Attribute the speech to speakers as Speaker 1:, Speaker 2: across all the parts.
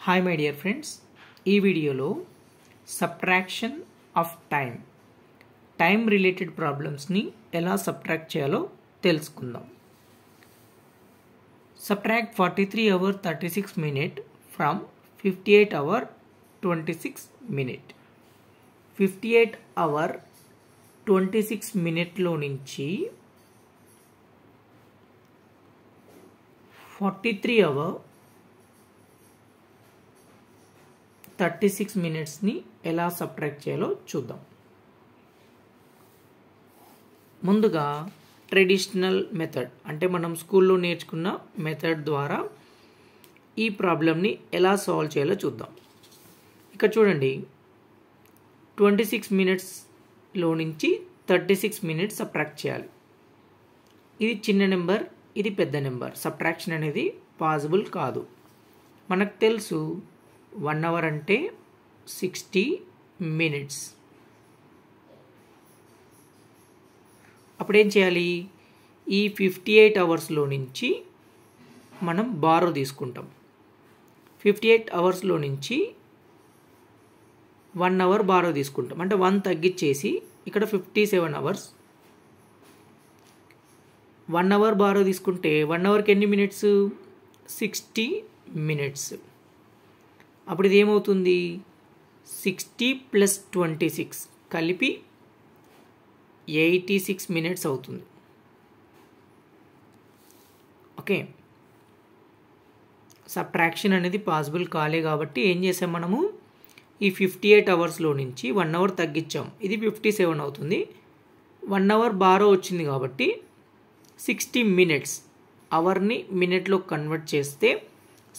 Speaker 1: Hi my dear friends, ఈ వీడియోలో subtraction of time related ప్రాబ్లమ్స్ని ఎలా సబ్ట్రాక్ట్ చేయాలో తెలుసుకుందాం. Subtract 43 hours 36 minutes from 58 hours 26 minutes. 58 hours 26 minutesలో నుంచి 43 hours 36 minutesని ఎలా సబ్ట్రాక్ట్ చేయాలో చూద్దాం. ముందుగా ట్రెడిషనల్ మెథడ్ అంటే మనం స్కూల్లో నేర్చుకున్న మెథడ్ ద్వారా ఈ ప్రాబ్లమ్ని ఎలా సాల్వ్ చేయాలో చూద్దాం. ఇక్కడ చూడండి, 26 minutesలో నుంచి 36 minutes సబ్ట్రాక్ట్ చేయాలి. ఇది చిన్న నెంబర్, ఇది పెద్ద నెంబర్. సబ్ట్రాక్షన్ అనేది పాసిబుల్ కాదు. మనకు తెలుసు 1 hour అంటే 60 minutes. అప్పుడేం చేయాలి? ఈ 58 hoursలో నుంచి మనం బారో తీసుకుంటాం. 58 hoursలో నుంచి 1 hour బారో తీసుకుంటాం. అంటే 1 తగ్గించేసి ఇక్కడ 57 hours. 1 hour బారో తీసుకుంటే 1 hourకి ఎన్ని మినిట్స్? 60 minutes. అప్పుడు ఇది ఏమవుతుంది? 60 + 26 కలిపి 86 minutes అవుతుంది. ఓకే, సబ్ట్రాక్షన్ అనేది పాసిబుల్ కాలే కాబట్టి ఏం చేసాం మనము? ఈ 58 hoursలో నుంచి 1 hour తగ్గించాం. ఇది 57 అవుతుంది. 1 hour బారో వచ్చింది కాబట్టి 60 minutes. అవర్ని మినిట్లో కన్వర్ట్ చేస్తే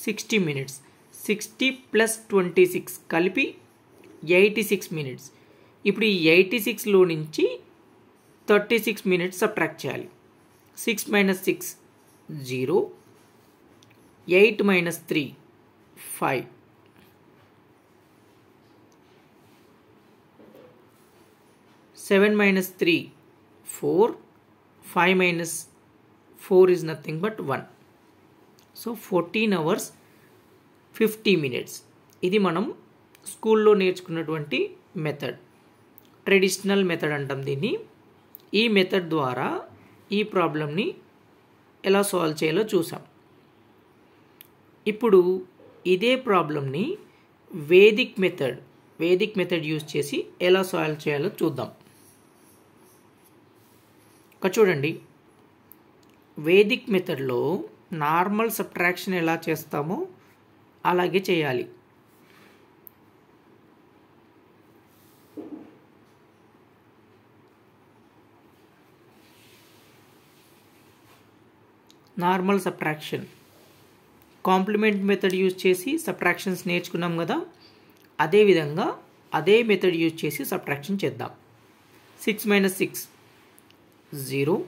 Speaker 1: 60 minutes. 60 + 26 కలిపి 86 minutes. ఇప్పుడు ఈ 86లో నుంచి 36 minutes సబ్ట్రాక్ట్ చేయాలి. 6 - 6 0, 8 - 3 5, 7 - 3 4, 5 - 4 is nothing but 1. So 14 hours 50 minutes. ఇది మనం స్కూల్లో నేర్చుకున్నటువంటి మెథడ్, ట్రెడిషనల్ మెథడ్ అంటాం దీన్ని. ఈ మెథడ్ ద్వారా ఈ ప్రాబ్లమ్ని ఎలా సాల్వ్ చేయాలో చూసాం. ఇప్పుడు ఇదే ప్రాబ్లమ్ని వేదిక్ మెథడ్ యూజ్ చేసి ఎలా సాల్వ్ చేయాలో చూద్దాం. ఇక్కడ చూడండి, వేదిక్ మెథడ్లో నార్మల్ సబ్ట్రాక్షన్ ఎలా చేస్తామో అలాగే చేయాలి. Normal subtraction, complement method use చేసి సబ్ట్రాక్షన్స్ నేర్చుకున్నాం కదా, అదేవిధంగా అదే మెథడ్ యూజ్ చేసి సబ్ట్రాక్షన్ చేద్దాం. 6 - 6 0,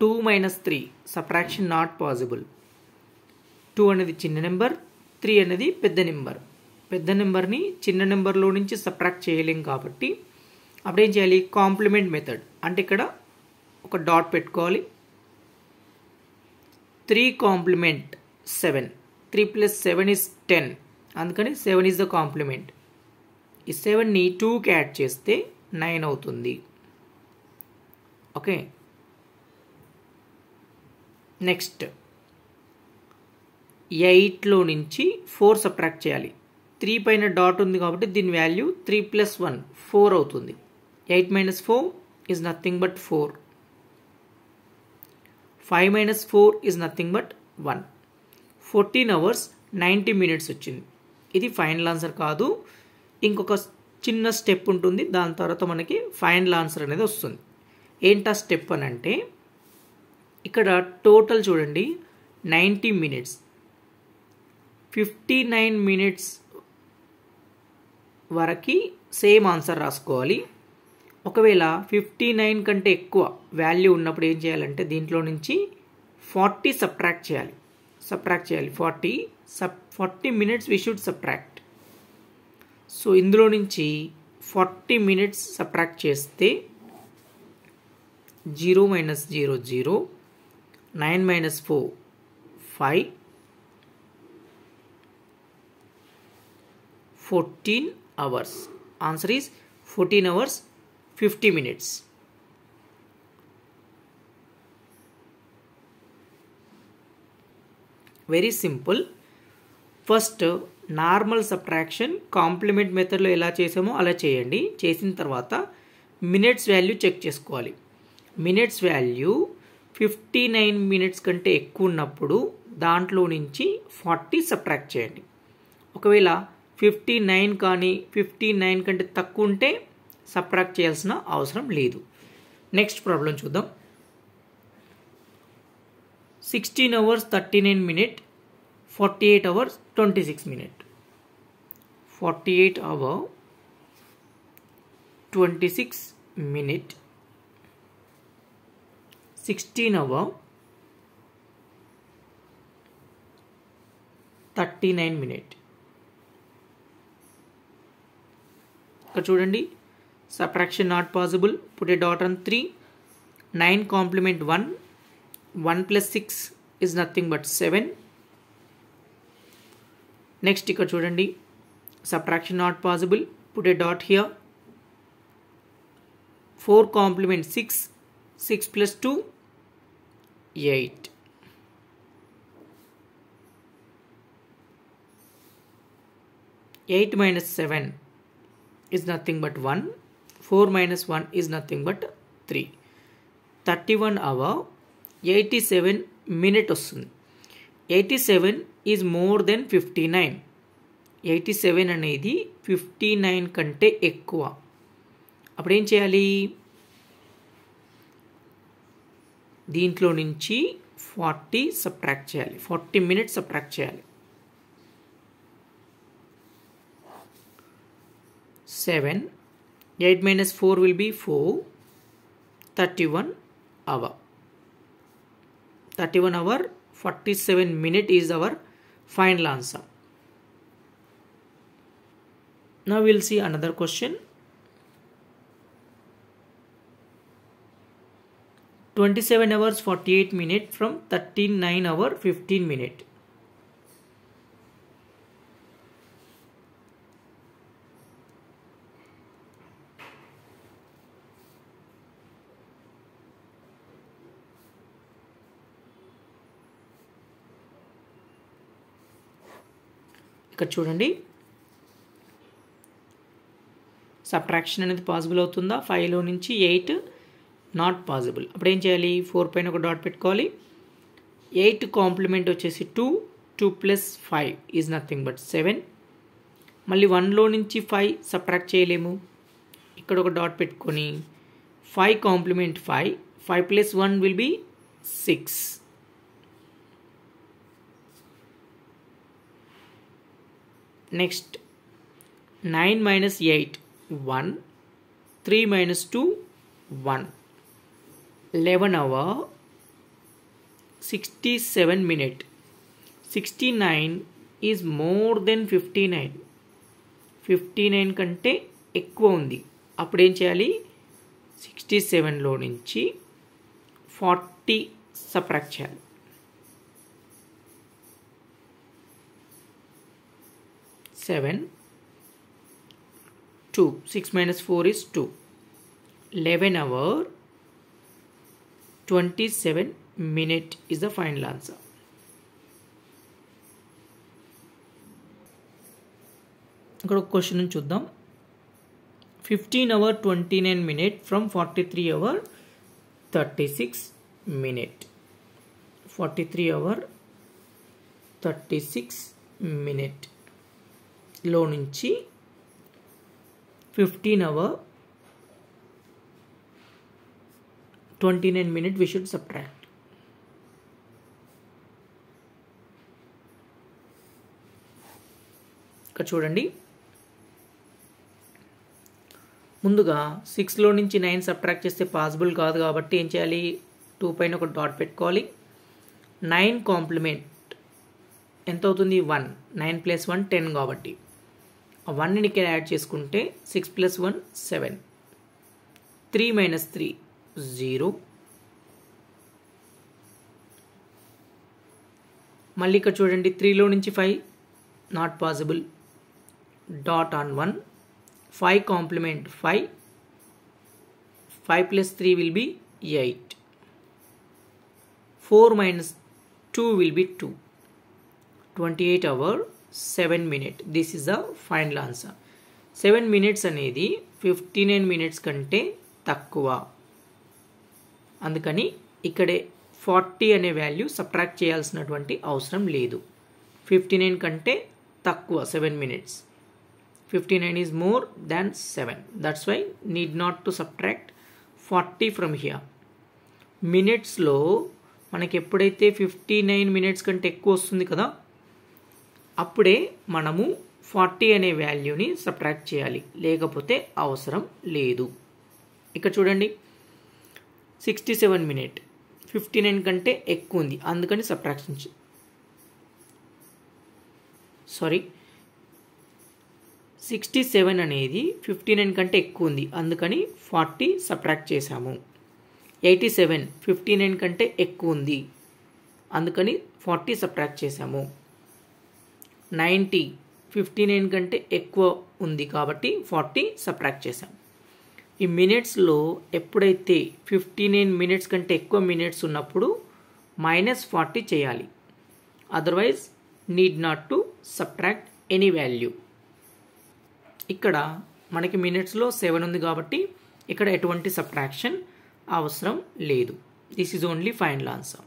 Speaker 1: 2 - 3 సబ్ట్రాక్షన్ నాట్ పాసిబుల్. 2 అనేది చిన్న నెంబర్, 3 అనేది పెద్ద నెంబర్. పెద్ద నెంబర్ని చిన్న నెంబర్లో నుంచి సబ్ట్రాక్ట్ చేయలేం కాబట్టి అప్పుడేం చేయాలి? కాంప్లిమెంట్ మెథడ్ అంటే ఇక్కడ ఒక డాట్ పెట్టుకోవాలి. 3 కాంప్లిమెంట్ 7, 3 + 7 is 10. అందుకని 7 is the కాంప్లిమెంట్. ఈ 7ని 2కి యాడ్ చేస్తే 9 అవుతుంది. ఓకే, నెక్స్ట్ 8లో నుంచి 4 సబ్ట్రాక్ట్ చేయాలి. 3 పైన డాట్ ఉంది కాబట్టి దీని వాల్యూ 3 + 1 4 అవుతుంది. 8 - 4 is nothing but 4. 5 - 4 is nothing but 1. 14 hours 90 minutes వచ్చింది. ఇది ఫైనల్ ఆన్సర్ కాదు, ఇంకొక చిన్న స్టెప్ ఉంటుంది. దాని తర్వాత మనకి ఫైనల్ ఆన్సర్ అనేది వస్తుంది. ఏంటా స్టెప్ అని అంటే, ఇక్కడ టోటల్ చూడండి 90 minutes. 59 minutes వరకు సేమ్ ఆన్సర్ రాసుకోవాలి. ఒకవేళ 59 కంటే ఎక్కువ వాల్యూ ఉన్నప్పుడు ఏం చేయాలంటే దీంట్లో నుంచి 40 సబ్ట్రాక్ట్ చేయాలి. 40 minutes we should subtract. So ఇందులో నుంచి 40 minutes సబ్ట్రాక్ట్ చేస్తే 0 - 0 0, 9 - 4 5, 14 hours. Answer is 14 hours 50 minutes. Very simple. First normal subtraction complement మెథడ్లో ఎలా చేసామో అలా చేయండి. చేసిన తర్వాత మినిట్స్ వాల్యూ చెక్ చేసుకోవాలి. మినిట్స్ వాల్యూ 59 మినిట్స్ కంటే ఎక్కువ ఉన్నప్పుడు దాంట్లో నుంచి 40 సబ్ట్రాక్ట్ చేయండి. ఒకవేళ 59 కానీ 59 కంటే తక్కువ ఉంటే సబ్ట్రాక్ట్ చేయాల్సిన అవసరం లేదు. నెక్స్ట్ ప్రాబ్లం చూద్దాం. 16 hours 39 minutes 48 hours 26 minutes. 48 hour 26 minute 16 hour 39 minute. ఇక్కడ చూడండి, subtraction not possible. Put A dot on 3. 9 complement 1. 1 plus 6 is nothing but 7. Next ఇక్కడ చూడండి, subtraction not possible. Put A dot here. 4 complement 6. 6 plus 2 8. 8 minus 7 is nothing but 1. 4 minus 1 is nothing but 3. 31 hour 87 minute వస్తుంది. 87 is more than 59. 87 అనేది 59 కంటే ఎక్కువ. అప్పుడు ఏం చేయాలి? దీంట్లో నుంచి 40 సబ్ట్రాక్ట్ చేయాలి. 40 మినిట్స్ సబ్ట్రాక్ట్ చేయాలి. 7. 8 minus 4 will be 4. 31 hour. 31 hour 47 minute is our final answer. Now we will see another question. 27 hours 48 minute from 39 hour 15 minute. ఇక్కడ చూడండి, సబ్ట్రాక్షన్ అనేది పాసిబుల్ అవుతుందా? 5లో నుంచి 8 నాట్ పాసిబుల్. అప్పుడు ఏం చేయాలి? 4 పైన ఒక డాట్ పెట్టుకోవాలి. 8 కాంప్లిమెంట్ వచ్చేసి 2. 2 plus 5 ఈజ్ నథింగ్ బట్ 7. మళ్ళీ 1లో నుంచి 5 సబ్ట్రాక్ట్ చేయలేము. ఇక్కడ ఒక డాట్ పెట్టుకొని 5 complement 5. 5 plus 1 will be 6. Next, 9 minus 8 1. 3 minus 2 1. 11 hour 67 minute. 69 is more than 59. 59 కంటే ఎక్కువ ఉంది. అప్పుడు ఏం చేయాలి? 67లో నుంచి 40 సబ్ట్రాక్ట్ చేయాలి. 7. 2. 6 minus 4 is 2. 11 hour 27 minute is the final answer. ఇక్కడ ఒక క్వశ్చన్ చూద్దాం. 15 hour 29 minute from 43 hour 36 minute. 43 hour 36 minute లో నుంచి 15 hour 29 minute we should subtract. ఇక్కడ చూడండి, ముందుగా 6లో నుంచి 9 సబ్ట్రాక్ట్ చేస్తే పాసిబుల్ కాదు కాబట్టి ఏం చేయాలి? 2 పైన ఒక డాట్ పెట్టుకోవాలి. 9 కాంప్లిమెంట్ ఎంత అవుతుంది? 1. 9 plus 1 10 కాబట్టి ఆ 1ని ఇక్కడ యాడ్ చేసుకుంటే 6 plus 1 7. 3 minus 3 0. మళ్ళీ ఇక్కడ చూడండి, 3లో నుంచి 5 not possible. dot on 1, 5 complement 5, 5 plus 3 will be 8, 4 minus 2 will be 2, 28 hour 7 minute. This is the final answer. 7 minutes అనేది 59 minutes కంటే తక్కువ, అందుకని ఇక్కడే 40 అనే వాల్యూ సబ్ట్రాక్ట్ చేయాల్సినటువంటి అవసరం లేదు. 59 కంటే తక్కువ 7 minutes. 59 is more than 7. That's why need not to subtract 40 from here. మినిట్స్లో మనకి ఎప్పుడైతే 59 minutes కంటే ఎక్కువ వస్తుంది కదా, అప్పుడే మనము 40 అనే వాల్యూని సబ్ట్రాక్ట్ చేయాలి, లేకపోతే అవసరం లేదు. ఇక్కడ చూడండి 67 minute 59 కంటే ఎక్కువ ఉంది, అందుకని సబ్ట్రాక్షన్ 67 అనేది 59 కంటే ఎక్కువ ఉంది, అందుకని 40 సబ్ట్రాక్ట్ చేసాము. 87 59 కంటే ఎక్కువ ఉంది, అందుకని 40 సబ్ట్రాక్ట్ చేసాము. 90 59 కంటే ఎక్కువ ఉంది కాబట్టి 40 సబ్ట్రాక్ట్ చేసాం. ఈ మినిట్స్లో ఎప్పుడైతే 59 minutes కంటే ఎక్కువ మినిట్స్ ఉన్నప్పుడు -40 చేయాలి, otherwise need not to subtract any value. ఇక్కడ మనకి మినిట్స్లో 7 ఉంది కాబట్టి ఇక్కడ ఎటువంటి సబ్ట్రాక్షన్ అవసరం లేదు. This is only final answer.